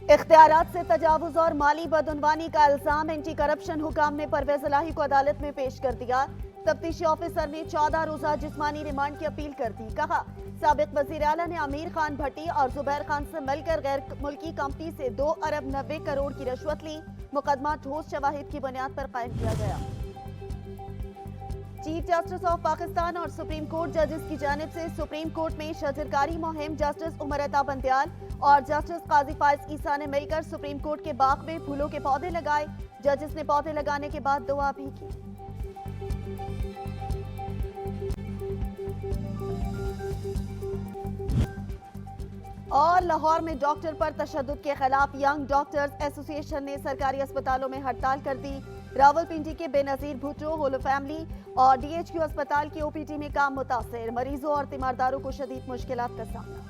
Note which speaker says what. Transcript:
Speaker 1: इख्तियारात से तजावुज और माली बदउनवानी का इल्जाम एंटी करप्शन हुकाम ने परवेज इलाही को अदालत में पेश कर दिया। तफ्तीशी ऑफिसर ने 14 रोजा जिस्मानी रिमांड की अपील कर दी। कहा, साबिक वजीर आला ने आमिर खान भट्टी और जुबैर खान से मिलकर गैर मुल्की कंपनी से 2 अरब 90 करोड़ की रिश्वत ली। मुकदमा ठोस शवाहिद की बुनियाद पर कायम किया गया। चीफ जस्टिस ऑफ पाकिस्तान और सुप्रीम कोर्ट जजेस की जानिब से सुप्रीम कोर्ट में शजरकारी मुहिम जस्टिस उमर अता बंदयाल और जस्टिस काजी फाइज ईसा ने मिलकर सुप्रीम कोर्ट के बाग में फूलों के पौधे लगाए। जजेस ने पौधे लगाने के बाद दुआ भी की। और लाहौर में डॉक्टर पर तशद्दुद के खिलाफ यंग डॉक्टर्स एसोसिएशन ने सरकारी अस्पतालों में हड़ताल कर दी। रावलपिंडी के बेनजीर भुट्टो होलो फैमिली और डीएचक्यू अस्पताल की ओपीडी में काम मुतासिर। मरीजों और तीमारदारों को शदीद मुश्किलात का सामना।